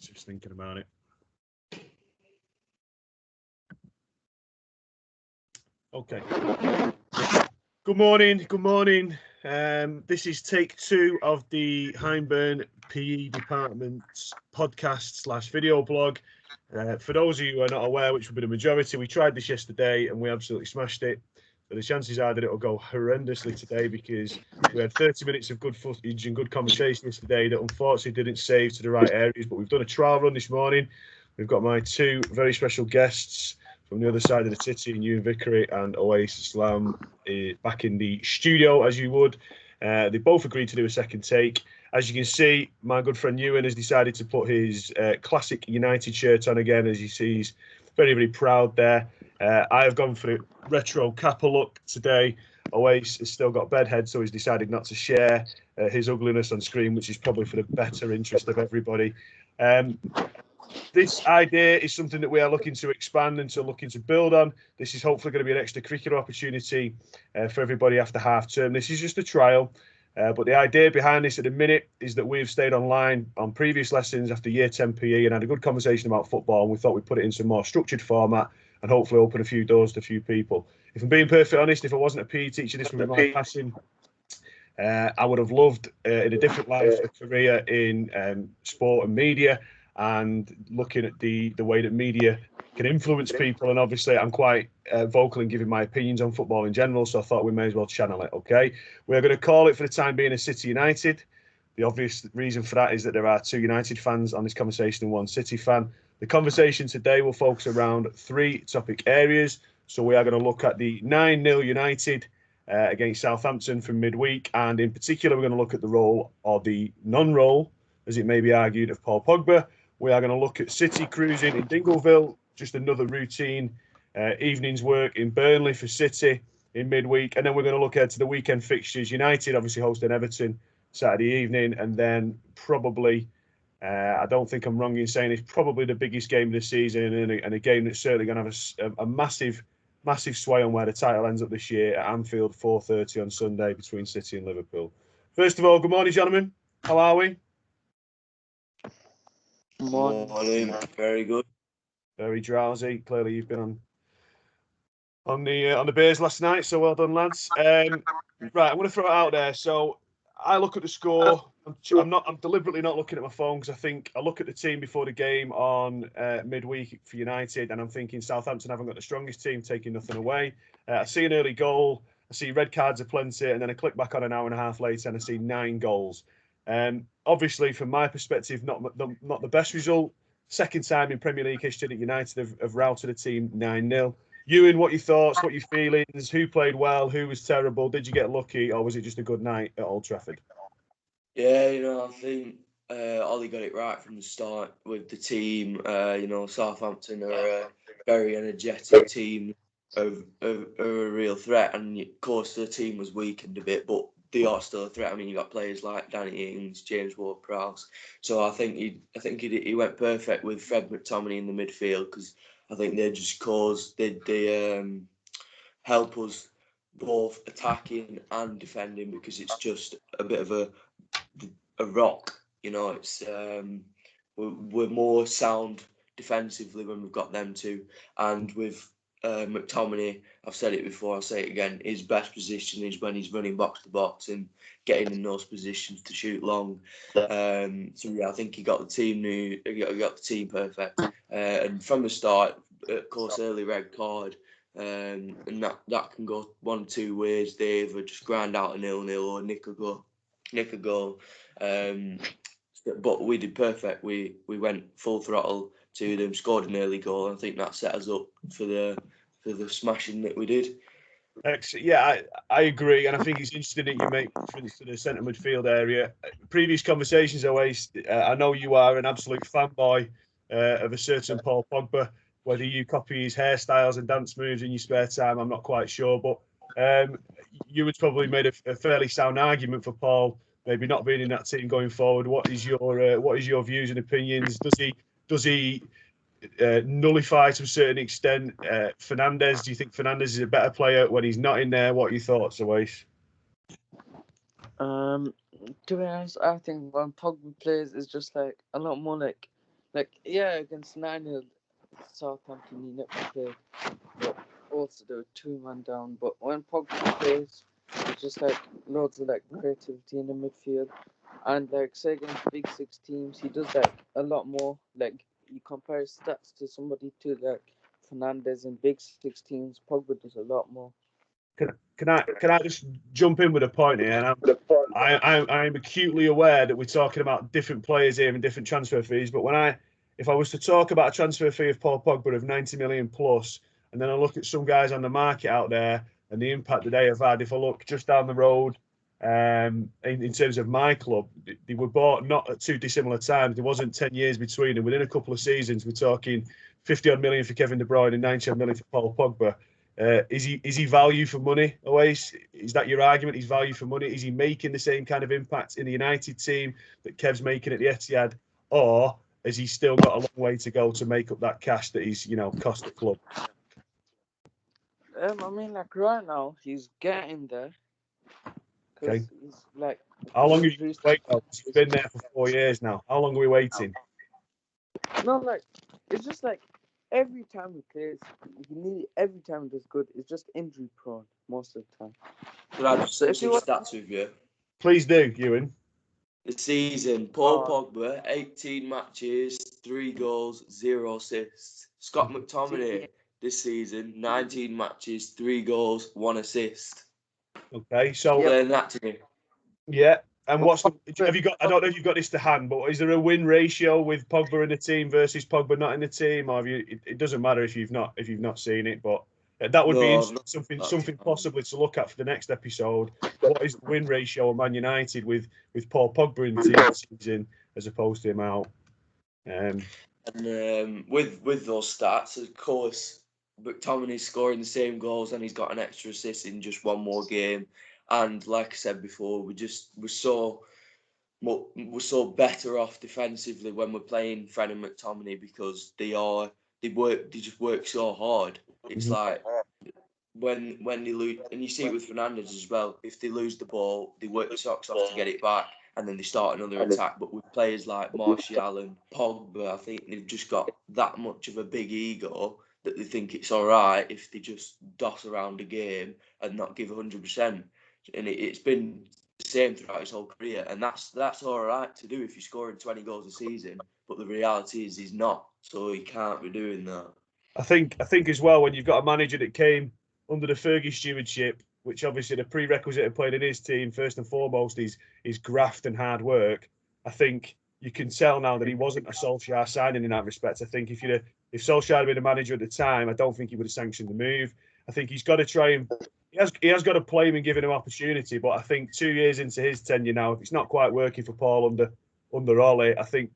Just thinking about it. Okay. Good morning. Good morning. This is take 2 of the Hyndburn PE Department's podcast / video blog. For those of you who are not aware, which will be the majority, we tried this yesterday and we absolutely smashed it. But the chances are that it will go horrendously today because we had 30 minutes of good footage and good conversation yesterday that unfortunately didn't save to the right areas. But we've done a trial run this morning. We've got my 2 very special guests from the other side of the city, Ewan Vickery and Owais Islam, back in the studio as you would. They both agreed to do a second take. As you can see, my good friend Ewan has decided to put his classic United shirt on again, as you see, he's very, very proud there. I have gone for the retro Kappa look today. Owais has still got bedhead, so he's decided not to share his ugliness on screen, which is probably for the better interest of everybody. This idea is something that we are looking to expand and looking to build on. This is hopefully going to be an extracurricular opportunity for everybody after half term. This is just a trial, but the idea behind this at the minute is that we've stayed online on previous lessons after year 10 PE and had a good conversation about football, and we thought we'd put it in some more structured format and hopefully open a few doors to a few people. If I'm being perfectly honest, if I wasn't a PE teacher, this would be my passion. I would have loved in a different life a career in sport and media, and looking at the way that media can influence people. And obviously I'm quite vocal in giving my opinions on football in general, so I thought we may as well channel it. Okay, we're going to call it for the time being a City United. The obvious reason for that is that there are 2 United fans on this conversation and 1 City fan. The conversation today will focus around 3 topic areas. So we are going to look at the 9-0 United against Southampton from midweek, and in particular we're going to look at the role, or the non-role as it may be argued, of Paul Pogba. We are going to look at City cruising in Dingleville, just another routine evening's work in Burnley for City in midweek, and then we're going to look ahead to the weekend fixtures. United obviously hosting Everton Saturday evening, and then probably, I don't think I'm wrong in saying it's probably the biggest game of the season, and a game that's certainly going to have a massive sway on where the title ends up this year at Anfield, 4:30 on Sunday between City and Liverpool. First of all, good morning, gentlemen. How are we? Morning. Very good. Very drowsy. Clearly, you've been on the beers last night, so well done, lads. Right, I'm going to throw it out there. So I look at the score. I'm deliberately not looking at my phone because I think I look at the team before the game on midweek for United, and I'm thinking Southampton haven't got the strongest team, taking nothing away. I see an early goal. I see red cards are plenty, and then I click back on an hour and a half later, and I see 9 goals. Obviously, from my perspective, not the best result. Second time in Premier League history that United have routed a team 9-0. Ewan, what your thoughts, what your feelings, who played well, who was terrible, did you get lucky, or was it just a good night at Old Trafford? Yeah, I think Ollie got it right from the start with the team. Southampton are a very energetic team, of a real threat, and of course the team was weakened a bit, but they are still a threat. I mean, you got players like Danny Ings, James Ward-Prowse, so I think he went perfect with Fred McTominay in the midfield, because I think they just they help us both attacking and defending, because it's just a bit of a rock. It's we're more sound defensively when we've got them two, and with McTominay, I've said it before, I'll say it again, his best position is when he's running box to box and getting in those positions to shoot long. So yeah, I think he got the team perfect, and from the start, of course, early red card. And that can go one of 2 ways. They either just grind out a 0-0 or nick a goal. But we did perfect. We went full throttle to them, scored an early goal, and I think that set us up for the smashing that we did. Excellent. Yeah, I agree, and I think it's interesting that you make reference to the centre midfield area. Previous conversations, always. I know you are an absolute fanboy of a certain Paul Pogba. Whether you copy his hairstyles and dance moves in your spare time, I'm not quite sure. But you would probably made a fairly sound argument for Paul maybe not being in that team going forward. What is your views and opinions? Does he nullify to a certain extent Fernandes? Do you think Fernandes is a better player when he's not in there? What are your thoughts, Owais? To be honest, I think when Pogba plays, it's just like a lot more like Like, yeah, against 9-0, Southampton, he never played. But also, they were 2-man down. But when Pogba plays, it's just like loads of like creativity in the midfield. And like, say against Big Six teams, he does like a lot more. Like, you compare stats to somebody to like Fernandez in Big Six teams, Pogba does a lot more. Can I just jump in with a point here? And I'm acutely aware that we're talking about different players here and different transfer fees. But if I was to talk about a transfer fee of Paul Pogba of 90 million plus, and then I look at some guys on the market out there and the impact that they have had, if I look just down the road, in terms of my club, they were bought not at two dissimilar times. There wasn't 10 years between them. Within a couple of seasons, we're talking 50 odd million for Kevin De Bruyne and 90 odd million for Paul Pogba. Is he value for money, Oase? Is that your argument? He's value for money. Is he making the same kind of impact in the United team that Kev's making at the Etihad, or has he still got a long way to go to make up that cash that he's cost the club? I mean, like right now, he's getting there. Okay. He's like. How long have you waited? He's been there for 4 years now. How long are we waiting? No, like it's just like every time he plays, every time he does good. It's just injury prone most of the time. Can I just say some stats with you? Please do, Ewan. The season, Paul Pogba, 18 matches, 3 goals, 0 assists. Scott McTominay this season, 19 matches, 3 goals, 1 assist. Okay, so explain that to me. Yeah, and have you got? I don't know if you've got this to hand, but is there a win ratio with Pogba in the team versus Pogba not in the team, or have you? It doesn't matter if you've not seen it, but that would be something possibly to look at for the next episode. What is the win ratio of Man United with Paul Pogba in the team this season as opposed to him out? And with those stats, of course, McTominay's scoring the same goals and he's got an extra assist in just one more game. And like I said before, we're so better off defensively when we're playing Fred and McTominay because they just work so hard. It's like when they lose, and you see it with Fernandez as well. If they lose the ball, they work their socks off to get it back, and then they start another attack. But with players like Martial and Pogba, I think they've just got that much of a big ego that they think it's all right if they just doss around a game and not give 100%. And it's been the same throughout his whole career, and that's all right to do if you're scoring 20 goals a season. But the reality is he's not, so he can't be doing that. I think as well, when you've got a manager that came under the Fergie stewardship, which obviously the prerequisite of playing in his team first and foremost is graft and hard work. I think you can tell now that he wasn't a Solskjaer signing in that respect. I think if Solskjaer had been a manager at the time, I don't think he would have sanctioned the move. I think he's got to try and he has got to play him and give him opportunity. But I think 2 years into his tenure now, if it's not quite working for Paul under Ole, I think,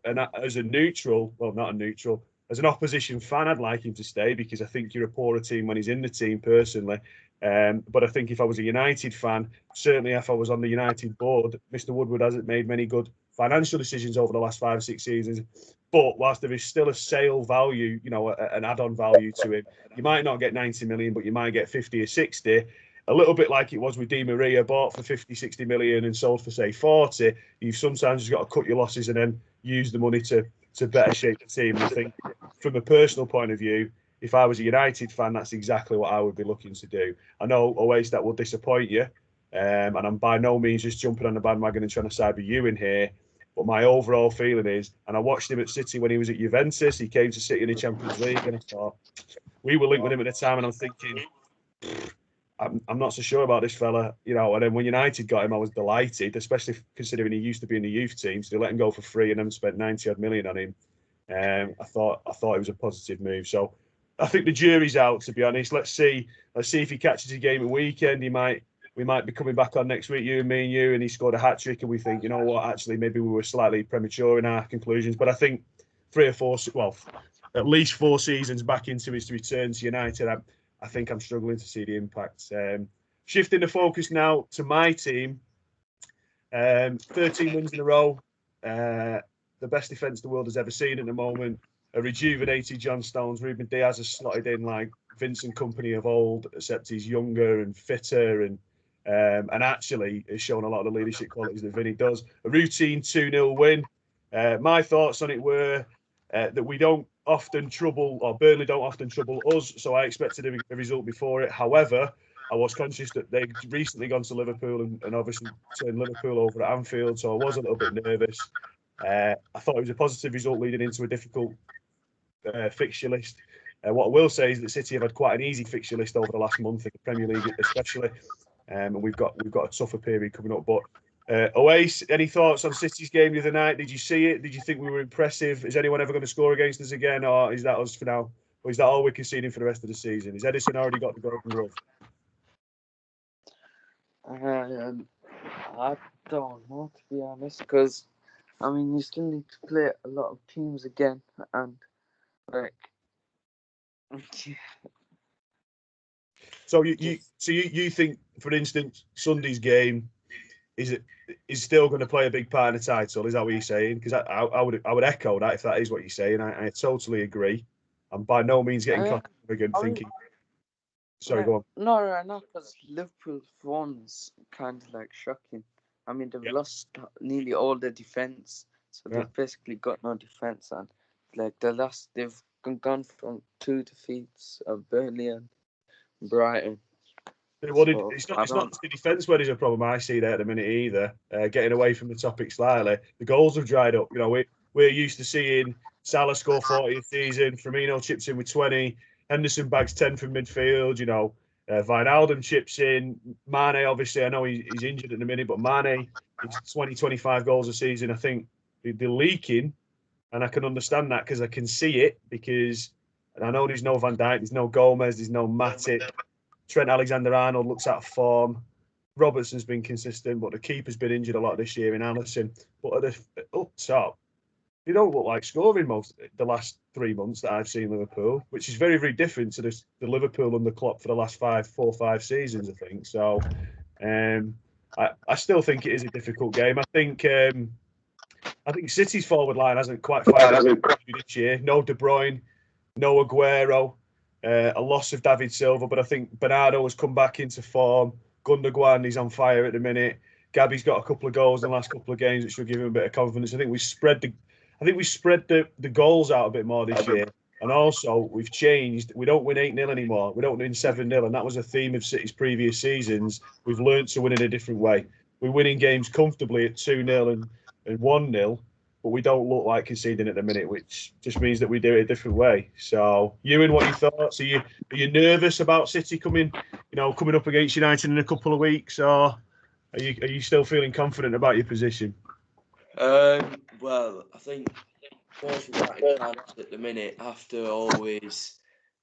and as a neutral, well, not a neutral, as an opposition fan, I'd like him to stay because I think you're a poorer team when he's in the team personally. But I think if I was a United fan, certainly if I was on the United board, Mr. Woodward hasn't made many good financial decisions over the last 5 or 6 seasons. But whilst there is still a sale value, an add-on value to him, you might not get 90 million, but you might get 50 or 60. A little bit like it was with Di Maria, bought for 50, 60 million and sold for, say, 40. You've sometimes just got to cut your losses and then use the money to better shape the team. And I think from a personal point of view, if I was a United fan, that's exactly what I would be looking to do. I know always that will disappoint you, and I'm by no means just jumping on the bandwagon and trying to side with you in here. But my overall feeling is, and I watched him at City when he was at Juventus, he came to City in the Champions League, and I thought, we were linked with him at the time, and I'm thinking, I'm not so sure about this fella, and then when United got him, I was delighted, especially considering he used to be in the youth team, so they let him go for free and then spent 90 odd million on him. I thought it was a positive move. So I think the jury's out, to be honest. Let's see if he catches a game at weekend. We might be coming back on next week, me and you, and he scored a hat trick, and we think, you know what, actually maybe we were slightly premature in our conclusions. But I think at least 4 seasons back into his return to United, I think I'm struggling to see the impact. Shifting the focus now to my team, 13 wins in a row. The best defence the world has ever seen at the moment. A rejuvenated John Stones. Ruben Diaz has slotted in like Vincent Kompany of old, except he's younger and fitter and actually has shown a lot of the leadership qualities that Vinny does. A routine 2-0 win. My thoughts on it were that we don't often trouble, or Burnley don't often trouble us, so I expected a result before it. However, I was conscious that they'd recently gone to Liverpool and obviously turned Liverpool over at Anfield, so I was a little bit nervous. I thought it was a positive result leading into a difficult fixture list. What I will say is that City have had quite an easy fixture list over the last month in the Premier League, especially, and we've got a tougher period coming up. But Oase, any thoughts on City's game the other night? Did you see it? Did you think we were impressive? Is anyone ever going to score against us again, or is that us for now? Or is that all we're conceding for the rest of the season? Has Edison already got the Golden Glove? I don't know, to be honest, because I mean you still need to play a lot of teams again, and like. So you think, for instance, Sunday's game is still going to play a big part in the title? Is that what you're saying? Because I would echo that if that is what you're saying. I totally agree. I'm by no means getting confident thinking. Sorry, go on. No, because Liverpool's one's kind of like shocking. I mean, they've lost nearly all their defense, so they've basically got no defense, and like they've gone from 2 defeats of Burnley and Brighton. Well, it's not the defence where there's a problem I see there at the minute either. Getting away from the topic slightly, the goals have dried up. You know, we're used to seeing Salah score 40 a season, Firmino chips in with 20, Henderson bags 10 from midfield. You know, Wijnaldum chips in. Mane, obviously, I know he's injured at the minute, but Mane, it's 20, 25 goals a season. I think they're leaking, and I can understand that because I can see it. Because I know there's no Van Dijk, there's no Gomez, there's no Matip. Trent Alexander-Arnold looks out of form. Robertson's been consistent, but the keeper's been injured a lot this year in Alisson. But at the up top, they don't look like scoring the last 3 months that I've seen Liverpool, which is very, very different to the Liverpool and the Klopp for the last 4 or 5 seasons, I think. So I still think it is a difficult game. I think City's forward line hasn't quite fired this year. No De Bruyne, no Aguero. A loss of David Silva, but I think Bernardo has come back into form. Gundogan, he's on fire at the minute. Gabby's got a couple of goals in the last couple of games, which will give him a bit of confidence. I think we spread the goals out a bit more this year, and also we've changed. We don't win 8-0 anymore. We don't win 7-0, and that was a theme of City's previous seasons. We've learned to win in a different way. We're winning games comfortably at 2-0 and 1-0. But we don't look like conceding at the minute, which just means that we do it a different way. So, Ewan, what are your thoughts? Are you nervous about City coming up against United in a couple of weeks, or are you still feeling confident about your position? Well, I think most United fans at the minute have to always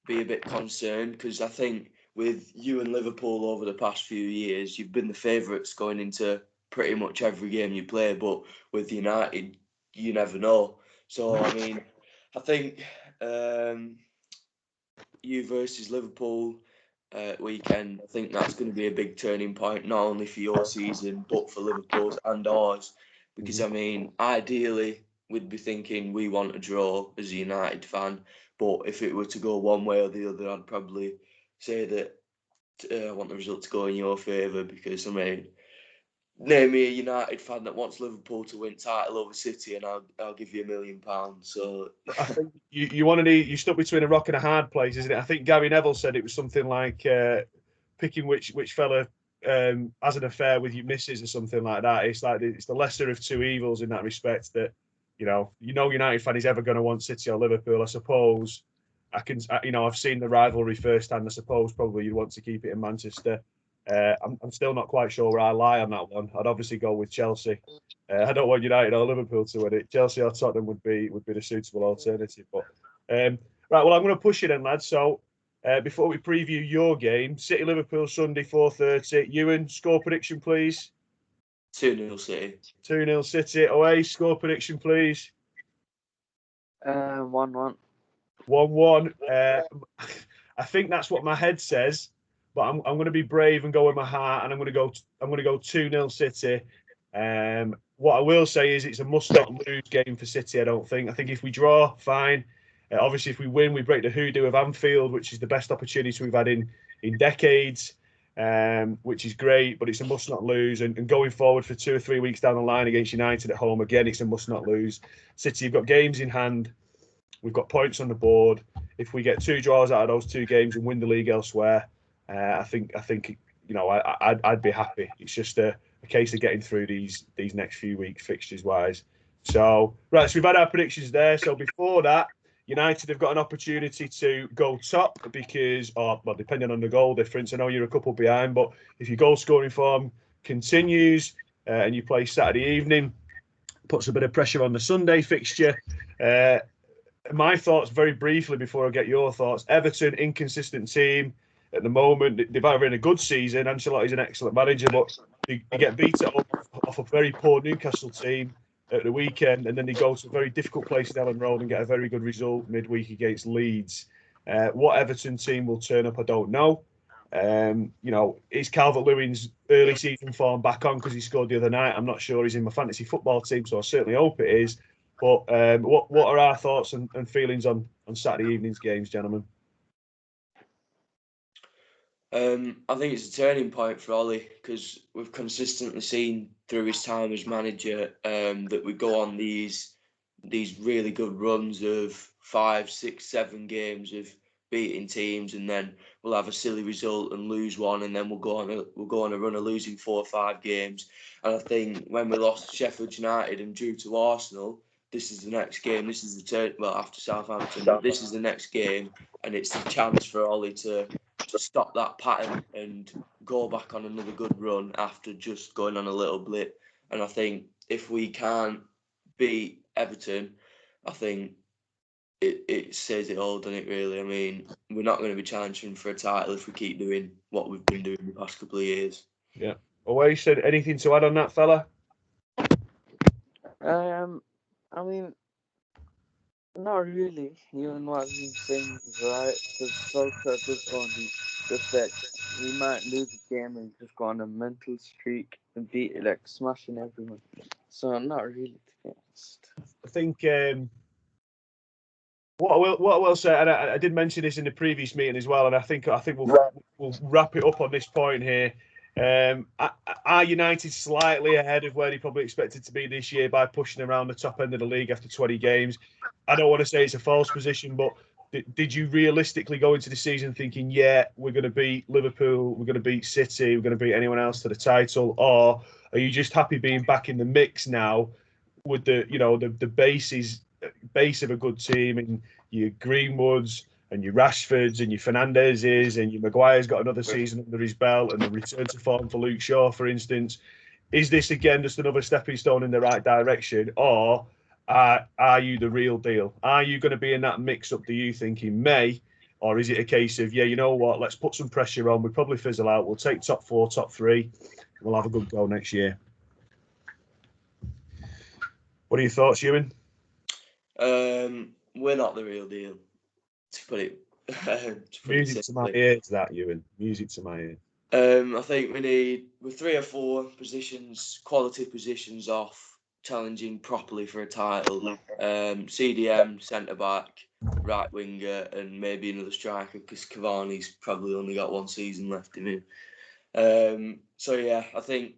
be a bit concerned, because I think with you and Liverpool over the past few years, you've been the favourites going into pretty much every game you play. But with United, you never know. So, I mean, I think you versus Liverpool weekend, I think that's going to be a big turning point, not only for your season, but for Liverpool's and ours. Because, I mean, ideally, we'd be thinking we want a draw as a United fan. But if it were to go one way or the other, I'd probably say that I want the result to go in your favour, because, I mean, name me a United fan that wants Liverpool to win title over City, and I'll give you £1 million. So I think you stuck between a rock and a hard place, isn't it? I think Gary Neville said it was something like picking which fella has an affair with your missus or something like that. It's like it's the lesser of two evils in that respect. That United fan is ever going to want City or Liverpool. I suppose I've seen the rivalry firsthand. I suppose probably you'd want to keep it in Manchester. I'm still not quite sure where I lie on that one. I'd obviously go with Chelsea. I don't want United or Liverpool to win it. Chelsea or Tottenham would be the suitable alternative. But right, well, I'm going to push it then, lads. So before we preview your game, City Liverpool Sunday 4:30. Ewan, score prediction, please. 2-0 City. 2-0 City. Away, score prediction, please. 1-1. 1-1. I think that's what my head says. But I'm going to be brave and go with my heart, and I'm going to go 2-0 City. What I will say is it's a must-not-lose game for City. I think if we draw, fine. Obviously, if we win, we break the hoodoo of Anfield, which is the best opportunity we've had in decades. which is great, but it's a must not lose. And going forward for 2 or 3 weeks down the line against United at home, again, it's a must not lose. City have got games in hand. We've got points on the board. If we get 2 draws out of those 2 games and win the league elsewhere, I think I'd be happy. It's just a case of getting through these next few weeks fixtures wise. So right, so we've had our predictions there. So before that, United have got an opportunity to go top because, depending on the goal difference, I know you're a couple behind, but if your goal scoring form continues and you play Saturday evening, puts a bit of pressure on the Sunday fixture. My thoughts very briefly before I get your thoughts. Everton, inconsistent team at the moment. They've either in a good season. Ancelotti's an excellent manager, but they get beat off a very poor Newcastle team at the weekend, and then they go to a very difficult place at Ellen Road and get a very good result midweek against Leeds. What Everton team will turn up, I don't know. Is Calvert-Lewin's early season form back on because he scored the other night? I'm not sure. He's in my fantasy football team, so I certainly hope it is. But what are our thoughts and feelings on Saturday evening's games, gentlemen? I think it's a turning point for Ollie because we've consistently seen through his time as manager that we go on these really good runs of 5, 6, 7 games of beating teams, and then we'll have a silly result and lose one, and then we'll go on a run of losing 4 or 5 games. And I think when we lost to Sheffield United and drew to Arsenal, this is the next game. This is the turn. Well, after Southampton, this is the next game, and it's the chance for Ollie to stop that pattern and go back on another good run after just going on a little blip. And I think if we can't beat Everton, I think it says it all, doesn't it, really? I mean, we're not going to be challenging for a title if we keep doing what we've been doing the past couple of years. Yeah. Away said anything to add on that, fella? I mean, not really. Even what he's saying is right. Because Solskjaer does go on just like we might lose a game and just go on a mental streak and beat like smashing everyone. So not really, to be honest. I think what I will say, and I did mention this in the previous meeting as well, and I think we'll wrap it up on this point here. Are United slightly ahead of where they probably expected to be this year by pushing around the top end of the league after 20 games? I don't want to say it's a false position, but did you realistically go into the season thinking, yeah, we're going to beat Liverpool, we're going to beat City, we're going to beat anyone else to the title, or are you just happy being back in the mix now with the base of a good team and your Greenwoods and your Rashfords and your Fernandezes and your Maguire's got another season under his belt and the return to form for Luke Shaw, for instance? Is this again just another stepping stone in the right direction, or are you the real deal? Are you going to be in that mix-up, do you think, in May? Or is it a case of, yeah, you know what, let's put some pressure on, we probably fizzle out, we'll take top 4, top 3, we'll have a good go next year? What are your thoughts, Ewan? We're not the real deal, to put it. Music to my ears, that, Ewan. Music to my ears. I think we're 3 or 4 positions, quality positions off challenging properly for a title. CDM, centre back, right winger, and maybe another striker because Cavani's probably only got 1 season left in him. So yeah, I think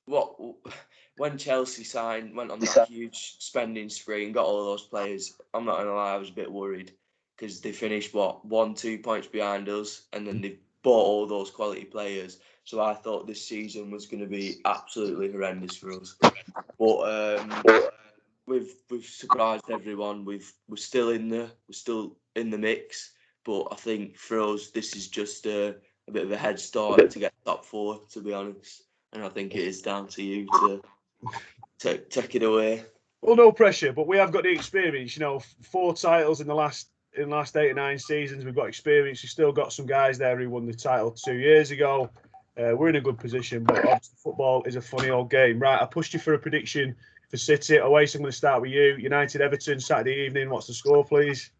when Chelsea went on that huge spending spree and got all those players, I'm not gonna lie, I was a bit worried because they finished 1-2 points behind us, and then they bought all those quality players. So I thought this season was going to be absolutely horrendous for us. But we've surprised everyone. We're still in the mix. But I think for us, this is just a bit of a head start to get top 4, to be honest. And I think it is down to you to take it away. Well, no pressure, but we have got the experience. 4 titles in the last 8 or 9 seasons. We've got experience. We've still got some guys there who won the title 2 years ago. We're in a good position, but obviously football is a funny old game. Right, I pushed you for a prediction for City. Away, so I'm going to start with you. United Everton Saturday evening. What's the score, please?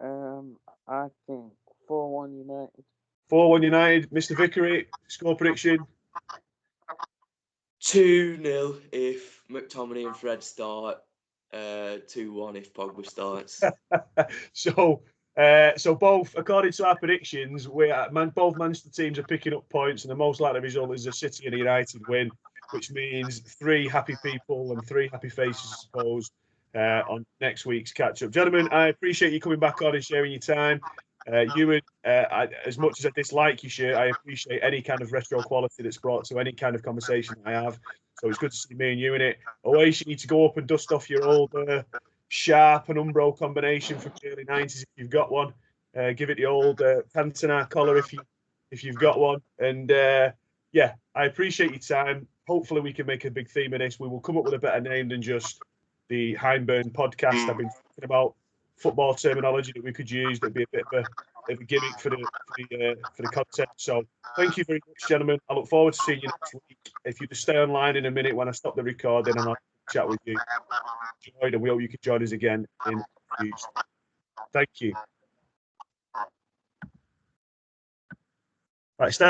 I think 4-1 United. 4-1 United. Mr. Vickery, score prediction? 2-0 if McTominay and Fred start. 2-1 if Pogba starts. So So both, according to our predictions, both Manchester teams are picking up points, and the most likely result is a City and a United win, which means 3 happy people and 3 happy faces, I suppose, on next week's catch-up. Gentlemen, I appreciate you coming back on and sharing your time. Ewan, as much as I dislike your shirt, I appreciate any kind of retro quality that's brought to any kind of conversation I have. So it's good to see me and you in it. Always, you need to go up and dust off your old Sharp and Umbro combination from the early 90s if you've got one. Give it the old Cantona collar if you've got one. And yeah, I appreciate your time. Hopefully we can make a big theme of this. We will come up with a better name than just the Heimburn podcast. I've been thinking about football terminology that we could use that'd be a bit of a gimmick for the content. So thank you very much, gentlemen. I look forward to seeing you next week. If you just stay online in a minute when I stop the recording, and I'll chat with you. Enjoyed, and we hope you can join us again in the future. Thank you. Right, Steph.